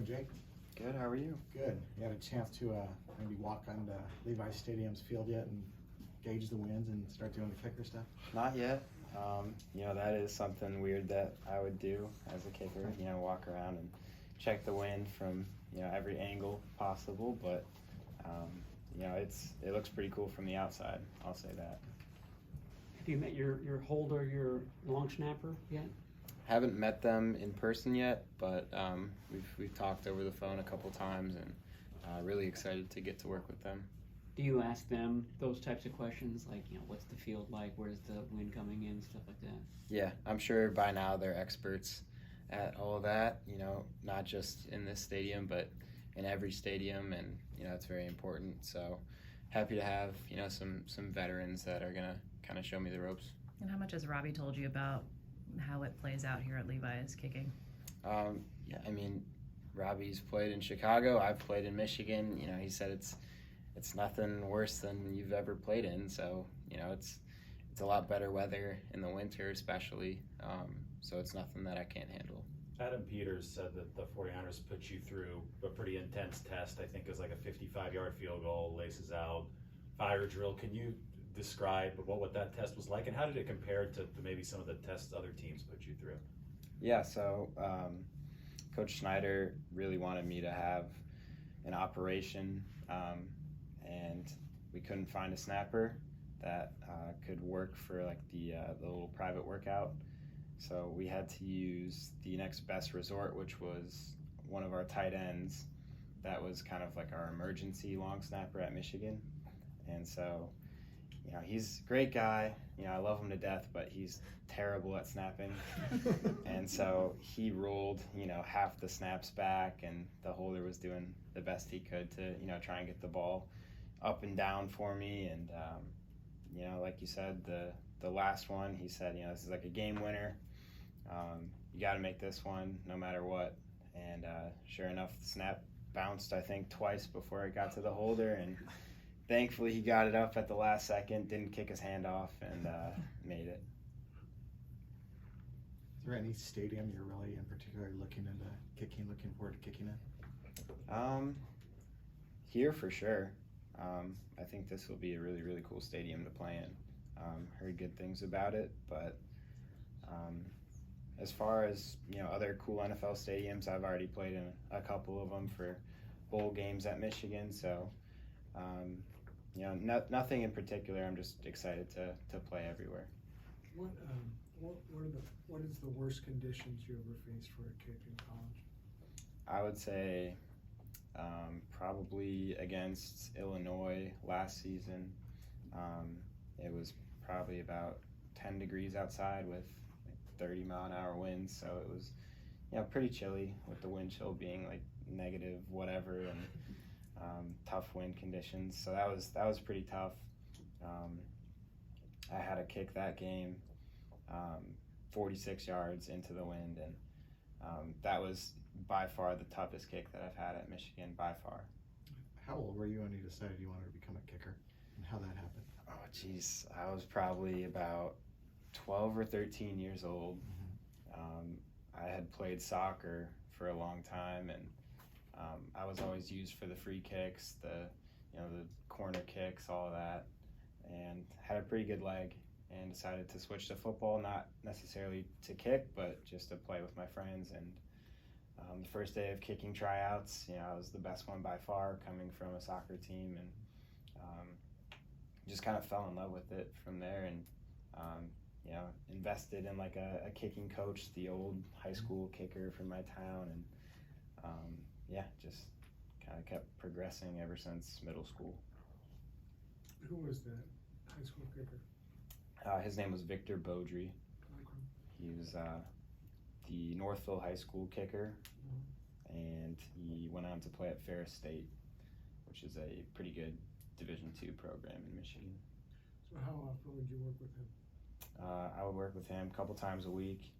doing, Jake? Good, how are you? Good. You had a chance to maybe walk on Levi Stadium's field yet and gauge the winds and start doing the kicker stuff? Not yet. That is something weird that I would do as a kicker, walk around and check the wind from, every angle possible, but, it looks pretty cool from the outside, I'll say that. Have you met your holder, your long snapper yet? Haven't met them in person yet, but we've talked over the phone a couple times, and really excited to get to work with them. Do you ask them those types of questions, like, what's the field like, where's the wind coming in, stuff like that? Yeah, I'm sure by now they're experts at all of that, not just in this stadium, but in every stadium, and, it's very important. So happy to have, some veterans that are going to kind of show me the ropes. And how much has Robbie told you about how it plays out here at Levi's kicking? Robbie's played in Chicago. I've played in Michigan. He said it's nothing worse than you've ever played in. So, it's a lot better weather in the winter, especially. So it's nothing that I can't handle. Adam Peters said that the 49ers put you through a pretty intense test. I think it was like a 55-yard field goal, laces out, fire drill. Can you describe what that test was like, and how did it compare to maybe some of the tests other teams put you through? Yeah, so Coach Schneider really wanted me to have an operation, and we couldn't find a snapper that could work for like the little private workout. So we had to use the next best resort, which was one of our tight ends that was kind of like our emergency long snapper at Michigan. And so he's a great guy. I love him to death, but he's terrible at snapping. And so he rolled, half the snaps back, and the holder was doing the best he could to, try and get the ball up and down for me. And, like you said, the last one, he said, this is like a game winner. You got to make this one no matter what. And sure enough, the snap bounced, I think, twice before it got to the holder. And thankfully, he got it up at the last second, didn't kick his hand off, and made it. Is there any stadium you're really in particular looking forward to kicking in? Here for sure. I think this will be a really, really cool stadium to play in. Heard good things about it, but as far as other cool NFL stadiums, I've already played in a couple of them for bowl games at Michigan, so nothing in particular. I'm just excited to play everywhere. What is the worst conditions you ever faced for a kick in college? I would say probably against Illinois last season. It was probably about 10 degrees outside with 30-mile-an-hour winds, so it was pretty chilly, with the wind chill being like negative whatever, and tough wind conditions. So that was pretty tough. I had a kick that game 46 yards into the wind, and that was by far the toughest kick that I've had at Michigan, by far. How old were you when you decided you wanted to become a kicker, and how that happened? Oh, geez. I was probably about 12 or 13 years old. I had played soccer for a long time, and I was always used for the free kicks, the corner kicks, all of that, and had a pretty good leg, and decided to switch to football, not necessarily to kick, but just to play with my friends. And the first day of kicking tryouts, I was the best one by far, coming from a soccer team, and just kind of fell in love with it from there, and invested in like a kicking coach, the old high school kicker from my town, and just kind of kept progressing ever since middle school. Who was that high school kicker? His name was Victor Beaudry. He was the Northville High School kicker, and he went on to play at Ferris State, which is a pretty good Division II program in Michigan. So how often would you work with him? I would work with him a couple times a week.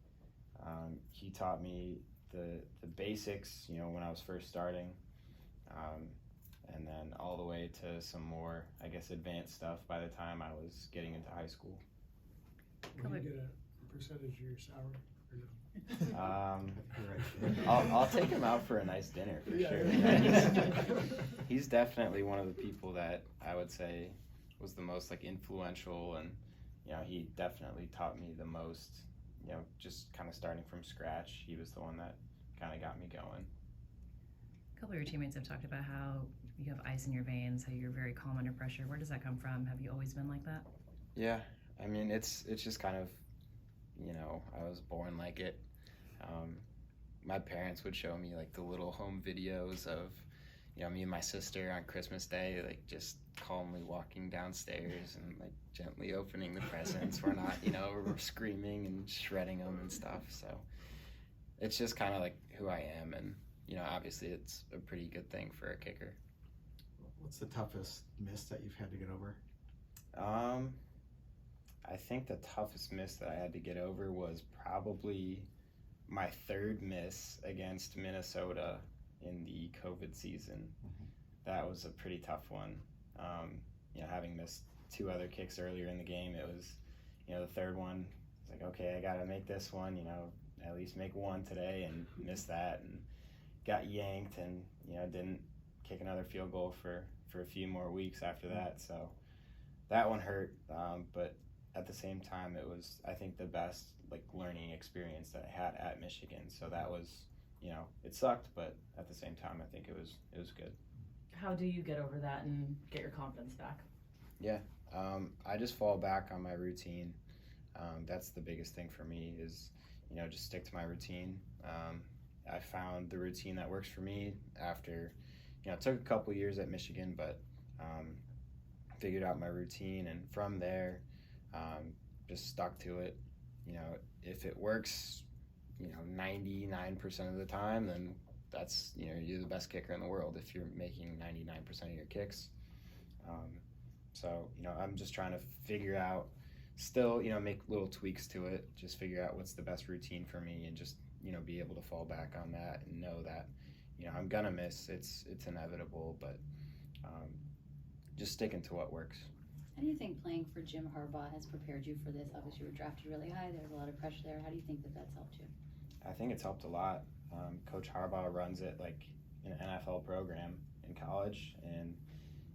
He taught me the basics, when I was first starting, and then all the way to some more, I guess, advanced stuff by the time I was getting into high school. Will you get a percentage of your salary or no? I'll take him out for a nice dinner for sure. He's definitely one of the people that I would say was the most like influential, and you know, he definitely taught me the most. You know, just kind of starting from scratch. He was the one that kind of got me going. A couple of your teammates have talked about how you have ice in your veins, how you're very calm under pressure. Where does that come from? Have you always been like that? Yeah, I mean, it's just kind of, you know, I was born like it. My parents would show me like the little home videos of, you know, me and my sister on Christmas Day, like just calmly walking downstairs and like gently opening the presents. We're not, you know, we're screaming and shredding them and stuff. So it's just kind of like who I am, and you know, obviously it's a pretty good thing for a kicker. What's the toughest miss that you've had to get over? I think the toughest miss that I had to get over was probably my third miss against Minnesota in the COVID season. That was a pretty tough one. You know, having missed 2 other kicks earlier in the game, it was, you know, the third one, it's like, okay, I gotta make this one, you know, at least make one today, and missed that and got yanked, and, you know, didn't kick another field goal for a few more weeks after that. So that one hurt, but at the same time, it was, I think, the best like learning experience that I had at Michigan. So that was, you know, it sucked, but at the same time, I think it was good. How do you get over that and get your confidence back? I just fall back on my routine. That's the biggest thing for me is, you know, just stick to my routine. I found the routine that works for me after, you know, it took a couple years at Michigan, but figured out my routine, and from there, just stuck to it. You know, if it works, you know, 99% of the time, then that's, you know, you're the best kicker in the world if you're making 99% of your kicks. So, you know, I'm just trying to figure out, still, you know, make little tweaks to it, just figure out what's the best routine for me, and just, you know, be able to fall back on that and know that, you know, I'm gonna miss, it's inevitable, but just sticking to what works. How do you think playing for Jim Harbaugh has prepared you for this? Obviously, you were drafted really high. There's a lot of pressure there. How do you think that that's helped you? I think it's helped a lot. Coach Harbaugh runs it like an NFL program in college, and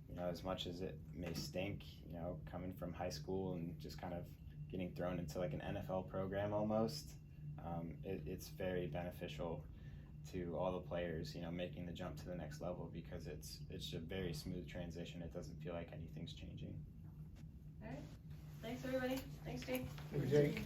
you know, as much as it may stink, you know, coming from high school and just kind of getting thrown into like an NFL program almost, it's very beneficial to all the players, you know, making the jump to the next level, because it's a very smooth transition. It doesn't feel like anything's changing. All right. Thanks, everybody. Thanks, Jake. Thank you, Jake.